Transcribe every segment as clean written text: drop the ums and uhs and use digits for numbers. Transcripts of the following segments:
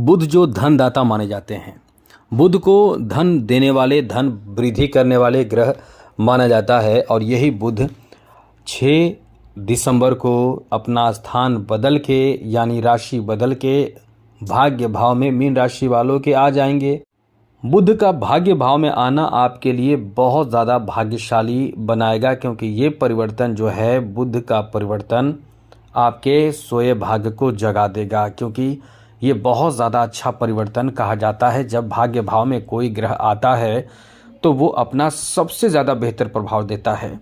बुध जो धनदाता माने जाते हैं, बुध को धन देने वाले, धन वृद्धि करने वाले ग्रह माना जाता है। और यही बुध 6 दिसंबर को अपना स्थान बदल के यानी राशि बदल के भाग्य भाव में मीन राशि वालों के आ जाएंगे। बुध का भाग्य भाव में आना आपके लिए बहुत ज़्यादा भाग्यशाली बनाएगा, क्योंकि ये परिवर्तन जो है, बुध का परिवर्तन आपके सोए भाग्य को जगा देगा। क्योंकि ये बहुत ज़्यादा अच्छा परिवर्तन कहा जाता है। जब भाग्य भाव में कोई ग्रह आता है तो वो अपना सबसे ज़्यादा बेहतर प्रभाव देता है।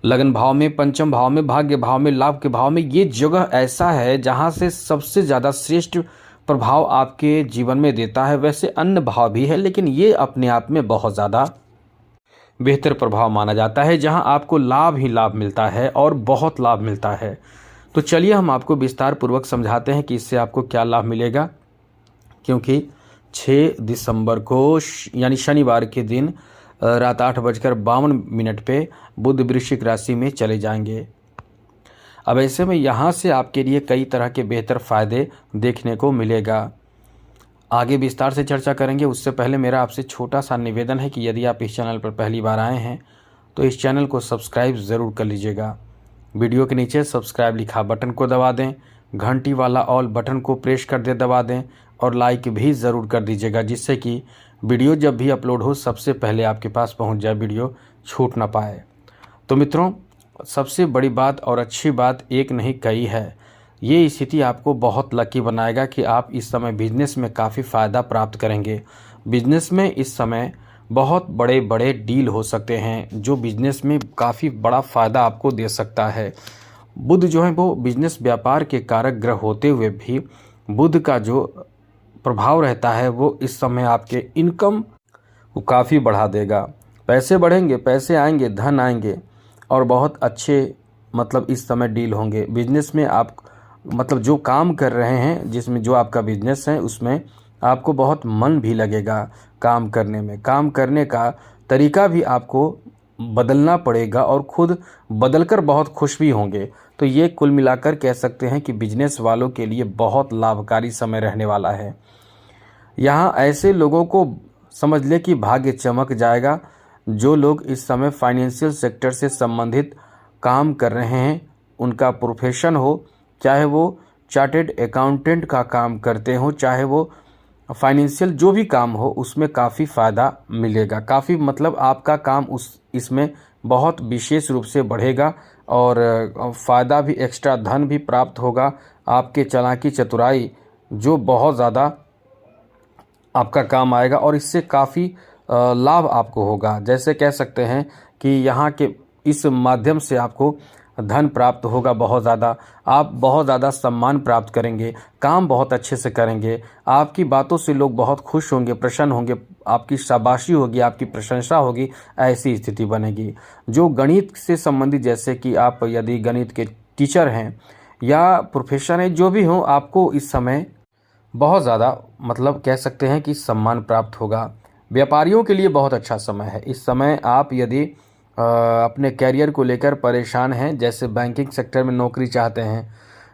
लगन भाव में, पंचम भाव में, भाग्य भाव में, लाभ के भाव में, ये जगह ऐसा है जहाँ से सबसे ज़्यादा श्रेष्ठ प्रभाव आपके जीवन में देता है। वैसे अन्य भाव भी है, लेकिन ये अपने आप में बहुत ज़्यादा बेहतर प्रभाव माना जाता है, जहाँ आपको लाभ ही लाभ मिलता है और बहुत लाभ मिलता है। तो चलिए हम आपको विस्तार पूर्वक समझाते हैं कि इससे आपको क्या लाभ मिलेगा। क्योंकि 6 दिसंबर को यानी शनिवार के दिन रात 8:52 पे बुध वृश्चिक राशि में चले जाएंगे। अब ऐसे में यहाँ से आपके लिए कई तरह के बेहतर फ़ायदे देखने को मिलेगा। आगे विस्तार से चर्चा करेंगे। उससे पहले मेरा आपसे छोटा सा निवेदन है कि यदि आप इस चैनल पर पहली बार आए हैं तो इस चैनल को सब्सक्राइब ज़रूर कर लीजिएगा। वीडियो के नीचे सब्सक्राइब लिखा बटन को दबा दें, घंटी वाला ऑल बटन को प्रेस कर दे दबा दें और लाइक भी ज़रूर कर दीजिएगा, जिससे कि वीडियो जब भी अपलोड हो सबसे पहले आपके पास पहुंच जाए, वीडियो छूट ना पाए। तो मित्रों, सबसे बड़ी बात और अच्छी बात एक नहीं कई है। ये स्थिति आपको बहुत लकी बनाएगा कि आप इस समय बिजनेस में काफ़ी फ़ायदा प्राप्त करेंगे। बिजनेस में इस समय बहुत बड़े बड़े डील हो सकते हैं, जो बिजनेस में काफ़ी बड़ा फ़ायदा आपको दे सकता है। बुध जो है वो बिजनेस व्यापार के कारक ग्रह होते हुए भी बुध का जो प्रभाव रहता है वो इस समय आपके इनकम को काफ़ी बढ़ा देगा। पैसे बढ़ेंगे, पैसे आएंगे, धन आएंगे और बहुत अच्छे इस समय डील होंगे। बिजनेस में आप जो काम कर रहे हैं, जिसमें जो आपका बिजनेस है, उसमें आपको बहुत मन भी लगेगा काम करने में। काम करने का तरीका भी आपको बदलना पड़ेगा और खुद बदलकर बहुत खुश भी होंगे। तो ये कुल मिलाकर कह सकते हैं कि बिजनेस वालों के लिए बहुत लाभकारी समय रहने वाला है। यहाँ ऐसे लोगों को समझ ले कि भाग्य चमक जाएगा। जो लोग इस समय फाइनेंशियल सेक्टर से संबंधित काम कर रहे हैं, उनका प्रोफेशन हो, चाहे वो चार्टेड अकाउंटेंट का काम करते हो, चाहे वो फाइनेंशियल जो भी काम हो, उसमें काफ़ी फ़ायदा मिलेगा। काफ़ी आपका काम इसमें बहुत विशेष रूप से बढ़ेगा और फ़ायदा भी, एक्स्ट्रा धन भी प्राप्त होगा। आपके चालाकी चतुराई जो बहुत ज़्यादा आपका काम आएगा और इससे काफ़ी लाभ आपको होगा। जैसे कह सकते हैं कि यहाँ के इस माध्यम से आपको धन प्राप्त होगा बहुत ज़्यादा। आप बहुत ज़्यादा सम्मान प्राप्त करेंगे, काम बहुत अच्छे से करेंगे, आपकी बातों से लोग बहुत खुश होंगे, प्रसन्न होंगे, आपकी शाबाशी होगी, आपकी प्रशंसा होगी, ऐसी स्थिति बनेगी। जो गणित से संबंधित, जैसे कि आप यदि गणित के टीचर हैं या प्रोफेसर हैं, जो भी हों, आपको इस समय बहुत ज़्यादा कह सकते हैं कि सम्मान प्राप्त होगा। व्यापारियों के लिए बहुत अच्छा समय है। इस समय आप यदि अपने कैरियर को लेकर परेशान हैं, जैसे बैंकिंग सेक्टर में नौकरी चाहते हैं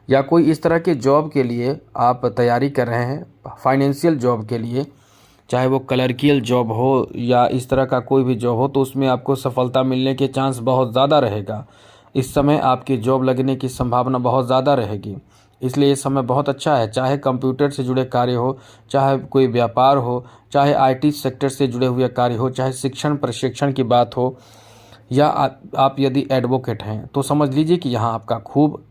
या कोई इस तरह के जॉब के लिए आप तैयारी कर रहे हैं, फाइनेंशियल जॉब के लिए, चाहे वो क्लर्कियल जॉब हो या इस तरह का कोई भी जॉब हो, तो उसमें आपको सफलता मिलने के चांस बहुत ज़्यादा रहेगा। इस समय आपकी जॉब लगने की संभावना बहुत ज़्यादा रहेगी, इसलिए ये समय बहुत अच्छा है। चाहे कंप्यूटर से जुड़े कार्य हो, चाहे कोई व्यापार हो, चाहे IT सेक्टर से जुड़े हुए कार्य हो, चाहे शिक्षण प्रशिक्षण की बात हो, या आप यदि एडवोकेट हैं तो समझ लीजिए कि यहाँ आपका खूब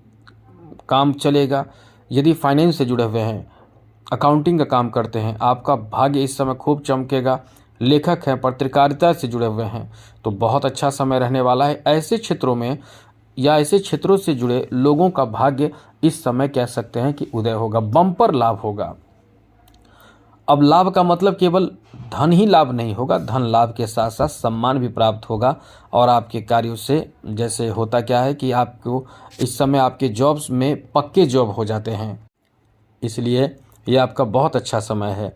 काम चलेगा। यदि फाइनेंस से जुड़े हुए हैं, अकाउंटिंग का काम करते हैं, आपका भाग्य इस समय खूब चमकेगा। लेखक हैं, पत्रकारिता से जुड़े हुए हैं, तो बहुत अच्छा समय रहने वाला है। ऐसे क्षेत्रों में या ऐसे क्षेत्रों से जुड़े लोगों का भाग्य इस समय कह सकते हैं कि उदय होगा, बम्पर लाभ होगा। अब लाभ का केवल धन ही लाभ नहीं होगा, धन लाभ के साथ साथ सम्मान भी प्राप्त होगा। और आपके कार्यों से, जैसे होता क्या है कि आपको इस समय आपके जॉब्स में पक्के जॉब हो जाते हैं, इसलिए ये आपका बहुत अच्छा समय है।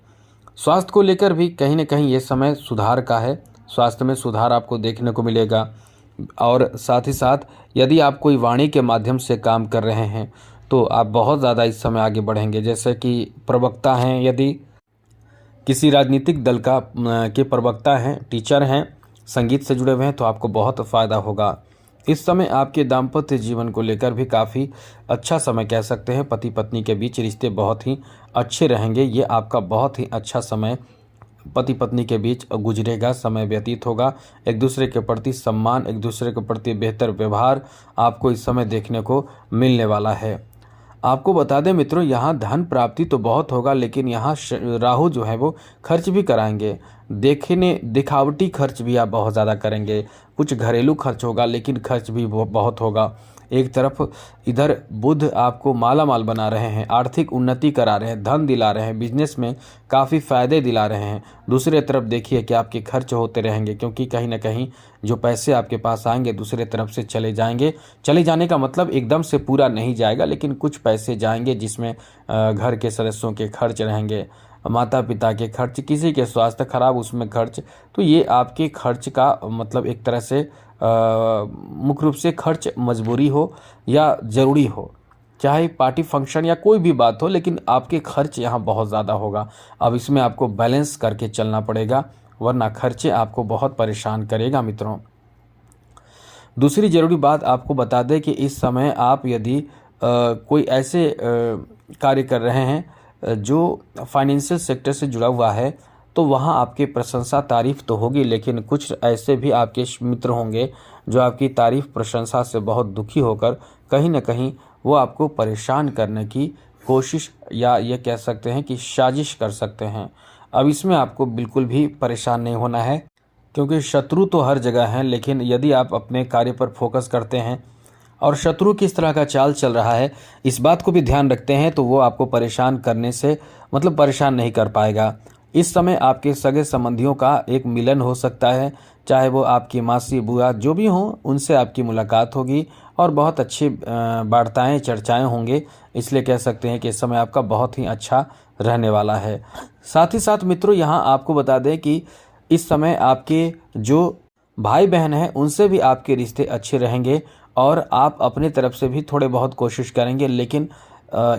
स्वास्थ्य को लेकर भी कहीं ना कहीं ये समय सुधार का है। स्वास्थ्य में सुधार आपको देखने को मिलेगा। और साथ ही साथ यदि आप कोई वाणी के माध्यम से काम कर रहे हैं, तो आप बहुत ज़्यादा इस समय आगे बढ़ेंगे। जैसे कि प्रवक्ता हैं, यदि किसी राजनीतिक दल के प्रवक्ता हैं, टीचर हैं, संगीत से जुड़े हुए हैं, तो आपको बहुत फ़ायदा होगा। इस समय आपके दाम्पत्य जीवन को लेकर भी काफ़ी अच्छा समय कह सकते हैं। पति पत्नी के बीच रिश्ते बहुत ही अच्छे रहेंगे। ये आपका बहुत ही अच्छा समय पति पत्नी के बीच गुजरेगा, समय व्यतीत होगा। एक दूसरे के प्रति सम्मान, एक दूसरे के प्रति बेहतर व्यवहार आपको इस समय देखने को मिलने वाला है। आपको बता दें मित्रों, यहाँ धन प्राप्ति तो बहुत होगा, लेकिन यहाँ राहु जो है वो खर्च भी कराएंगे। दिखावटी खर्च भी आप बहुत ज़्यादा करेंगे। कुछ घरेलू खर्च होगा, लेकिन खर्च भी बहुत होगा। एक तरफ इधर बुध आपको माला माल बना रहे हैं, आर्थिक उन्नति करा रहे हैं, धन दिला रहे हैं, बिजनेस में काफ़ी फ़ायदे दिला रहे हैं। दूसरे तरफ देखिए कि आपके खर्च होते रहेंगे, क्योंकि कहीं ना कहीं जो पैसे आपके पास आएंगे दूसरे तरफ से चले जाएंगे। चले जाने का मतलब एकदम से पूरा नहीं जाएगा, लेकिन कुछ पैसे जाएंगे, जिसमें घर के सदस्यों के खर्च रहेंगे, माता पिता के खर्च, किसी के स्वास्थ्य खराब उसमें खर्च। तो ये आपके खर्च का मतलब एक तरह से मुख्य रूप से खर्च मजबूरी हो या ज़रूरी हो, चाहे पार्टी फंक्शन या कोई भी बात हो, लेकिन आपके खर्च यहाँ बहुत ज़्यादा होगा। अब इसमें आपको बैलेंस करके चलना पड़ेगा, वरना खर्चे आपको बहुत परेशान करेगा मित्रों। दूसरी ज़रूरी बात आपको बता दें कि इस समय आप यदि कोई ऐसे कार्य कर रहे हैं जो फाइनेंशियल सेक्टर से जुड़ा हुआ है, तो वहाँ आपकी प्रशंसा तारीफ़ तो होगी, लेकिन कुछ ऐसे भी आपके मित्र होंगे जो आपकी तारीफ़ प्रशंसा से बहुत दुखी होकर कहीं ना कहीं वो आपको परेशान करने की कोशिश या ये कह सकते हैं कि साजिश कर सकते हैं। अब इसमें आपको बिल्कुल भी परेशान नहीं होना है, क्योंकि शत्रु तो हर जगह हैं, लेकिन यदि आप अपने कार्य पर फोकस करते हैं और शत्रु किस तरह का चाल चल रहा है इस बात को भी ध्यान रखते हैं, तो वो आपको परेशान करने से मतलब परेशान नहीं कर पाएगा। इस समय आपके सगे संबंधियों का एक मिलन हो सकता है, चाहे वो आपकी मासी बुआ जो भी हों, उनसे आपकी मुलाकात होगी और बहुत अच्छी वार्ताएं चर्चाएं होंगे। इसलिए कह सकते हैं कि इस समय आपका बहुत ही अच्छा रहने वाला है। साथ ही साथ मित्रों, यहाँ आपको बता दें कि इस समय आपके जो भाई बहन हैं उनसे भी आपके रिश्ते अच्छे रहेंगे और आप अपने तरफ से भी थोड़े बहुत कोशिश करेंगे, लेकिन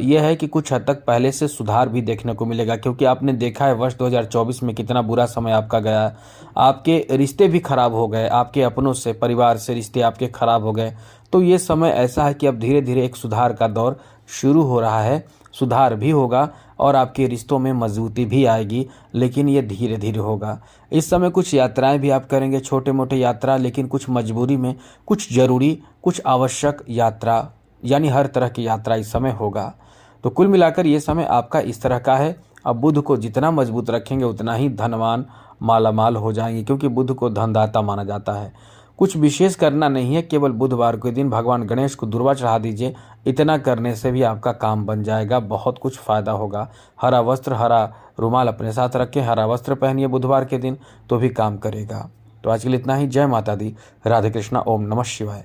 यह है कि कुछ हद तक पहले से सुधार भी देखने को मिलेगा, क्योंकि आपने देखा है वर्ष 2024 में कितना बुरा समय आपका गया। आपके रिश्ते भी खराब हो गए, आपके अपनों से, परिवार से रिश्ते आपके खराब हो गए। तो ये समय ऐसा है कि अब धीरे धीरे एक सुधार का दौर शुरू हो रहा है, सुधार भी होगा और आपके रिश्तों में मजबूती भी आएगी, लेकिन ये धीरे धीरे होगा। इस समय कुछ यात्राएं भी आप करेंगे, छोटे मोटे यात्रा, लेकिन कुछ मजबूरी में, कुछ ज़रूरी, कुछ आवश्यक यात्रा, यानी हर तरह की यात्रा इस समय होगा। तो कुल मिलाकर ये समय आपका इस तरह का है। अब बुध को जितना मजबूत रखेंगे उतना ही धनवान मालामाल हो जाएंगे, क्योंकि बुध को धनदाता माना जाता है। कुछ विशेष करना नहीं है, केवल बुधवार के दिन भगवान गणेश को दुर्वा चढ़ा दीजिए। इतना करने से भी आपका काम बन जाएगा, बहुत कुछ फ़ायदा होगा। हरा वस्त्र, हरा रुमाल अपने साथ रखें, हरा वस्त्र पहनिए बुधवार के दिन, तो भी काम करेगा। तो आज के लिए इतना ही। जय माता दी, राधे कृष्णा, ओम नमः शिवाय।